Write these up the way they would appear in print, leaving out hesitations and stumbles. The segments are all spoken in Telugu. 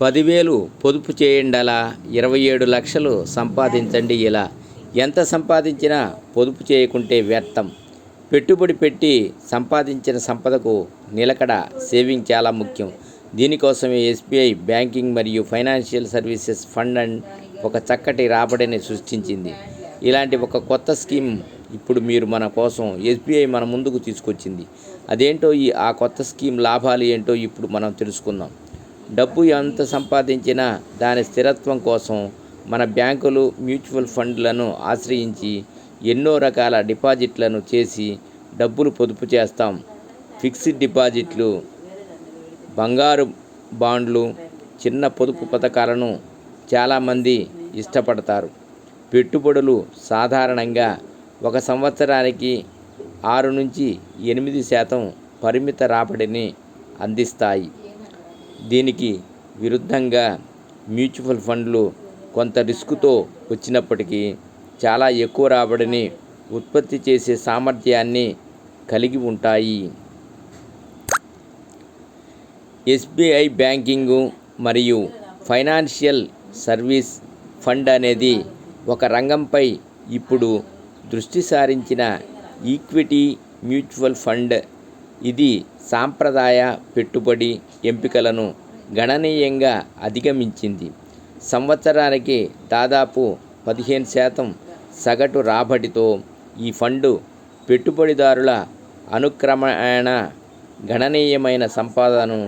10,000 పొదుపు చేయండి అలా 27 లక్షలు సంపాదించండి ఇలా. ఎంత సంపాదించినా పొదుపు చేయకుంటే వ్యర్థం. పెట్టుబడి పెట్టి సంపాదించిన సంపదకు నిలకడ సేవింగ్ చాలా ముఖ్యం. దీనికోసమే ఎస్బీఐ బ్యాంకింగ్ మరియు ఫైనాన్షియల్ సర్వీసెస్ ఫండ్ ఒక చక్కటి రాబడిని సృష్టించింది. ఇలాంటి ఒక కొత్త స్కీమ్ ఇప్పుడు మన కోసం ఎస్బీఐ మన ముందుకు తీసుకొచ్చింది. అదేంటో ఆ కొత్త స్కీమ్ లాభాలు ఏంటో ఇప్పుడు మనం తెలుసుకుందాం. డబ్బు ఎంత సంపాదించినా దాని స్థిరత్వం కోసం మన బ్యాంకులు మ్యూచువల్ ఫండ్లను ఆశ్రయించి ఎన్నో రకాల డిపాజిట్లను చేసి డబ్బులు పొదుపు చేస్తాం. ఫిక్స్డ్ డిపాజిట్లు, బంగారు బాండ్లు, చిన్న పొదుపు పథకాలను చాలామంది ఇష్టపడతారు. పెట్టుబడులు సాధారణంగా 1 సంవత్సరానికి 6 నుంచి 8% పరిమిత రాబడిని అందిస్తాయి. దీనికి విరుద్ధంగా మ్యూచువల్ ఫండ్లు కొంత రిస్కుతో వచ్చినప్పటికీ చాలా ఎక్కువ రాబడిని ఉత్పత్తి చేసే సామర్థ్యాన్ని కలిగి ఉంటాయి. ఎస్బీఐ బ్యాంకింగ్ మరియు ఫైనాన్షియల్ సర్వీస్ ఫండ్ అనేది ఒక రంగంపై ఇప్పుడు దృష్టి సారించిన ఈక్విటీ మ్యూచువల్ ఫండ్. ఇది సాంప్రదాయ పెట్టుబడి ఎంపికలను గణనీయంగా అధిగమించింది. సంవత్సరానికి దాదాపు 15% సగటు రాబడితో ఈ ఫండ్ పెట్టుబడిదారుల అనుక్రమణ గణనీయమైన సంపదను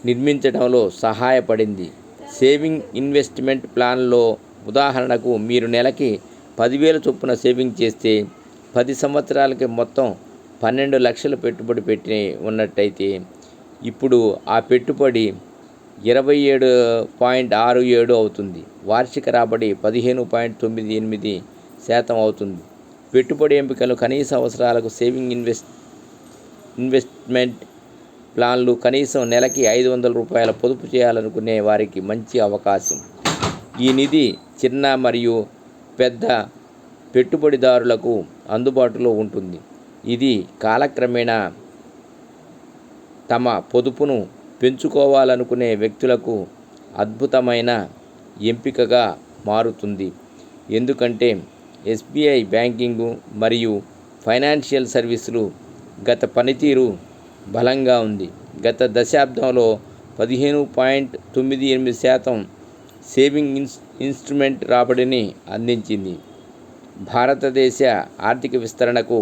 నిర్మించడంలో సహాయపడింది. సేవింగ్ ఇన్వెస్ట్మెంట్ ప్లాన్లో ఉదాహరణకు మీరు నెలకి 10,000 చొప్పున సేవింగ్ చేస్తే 10 సంవత్సరాలకి మొత్తం 12 లక్షలు పెట్టుబడి పెట్టి ఉన్నట్టయితే ఇప్పుడు ఆ పెట్టుబడి 27.67 అవుతుంది. వార్షిక రాబడి 15.98% అవుతుంది. పెట్టుబడి ఎంపికలు కనీస అవసరాలకు సేవింగ్ ఇన్వెస్ట్మెంట్ ప్లాన్లు కనీసం నెలకి $500 పొదుపు చేయాలనుకునే వారికి మంచి అవకాశం. ఈ నిధి చిన్న మరియు పెద్ద పెట్టుబడిదారులకు అందుబాటులో ఉంటుంది. ఇది కాలక్రమేణా తమ పొదుపును పెంచుకోవాలనుకునే వ్యక్తులకు అద్భుతమైన ఎంపికగా మారుతుంది. ఎందుకంటే ఎస్బీఐ బ్యాంకింగ్ మరియు ఫైనాన్షియల్ సర్వీసులు గత పనితీరు బలంగా ఉంది. గత దశాబ్దంలో 15.98% సేవింగ్ ఇన్స్ట్రుమెంట్ రాబడిని అందించింది. భారతదేశ ఆర్థిక విస్తరణకు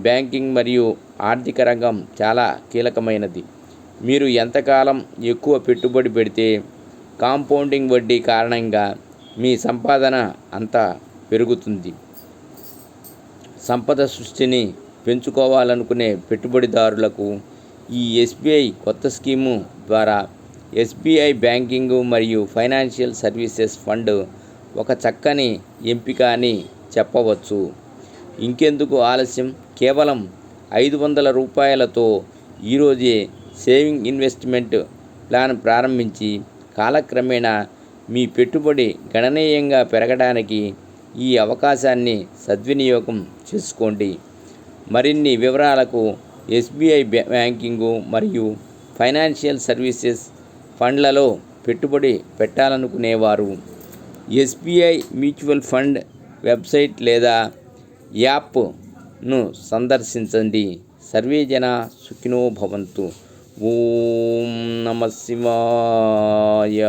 బ్యాంకింగ్ మరియు ఆర్థిక రంగం చాలా కీలకమైనది. మీరు ఎంతకాలం ఎక్కువ పెట్టుబడి పెడితే కాంపౌండింగ్ వడ్డీ కారణంగా మీ సంపాదన అంత పెరుగుతుంది. సంపద సృష్టిని పెంచుకోవాలనుకునే పెట్టుబడిదారులకు ఈ ఎస్బీఐ కొత్త స్కీము ద్వారా ఎస్బీఐ బ్యాంకింగ్ మరియు ఫైనాన్షియల్ సర్వీసెస్ ఫండ్ ఒక చక్కని ఎంపిక అని చెప్పవచ్చు. ఇంకెందుకు ఆలస్యం, కేవలం $500తో ఈరోజే సేవింగ్ ఇన్వెస్ట్మెంట్ ప్లాన్ ప్రారంభించి కాలక్రమేణా మీ పెట్టుబడి గణనీయంగా పెరగడానికి ఈ అవకాశాన్ని సద్వినియోగం చేసుకోండి. మరిన్ని వివరాలకు ఎస్బీఐ బ్యాంకింగ్ మరియు ఫైనాన్షియల్ సర్వీసెస్ ఫండ్లలో పెట్టుబడి పెట్టాలనుకునేవారు ఎస్బీఐ మ్యూచువల్ ఫండ్ వెబ్సైట్ లేదా యాప్ను సందర్శించండి. సర్వే జన సుఖినో భవంతు. ఓం నమః శివాయ.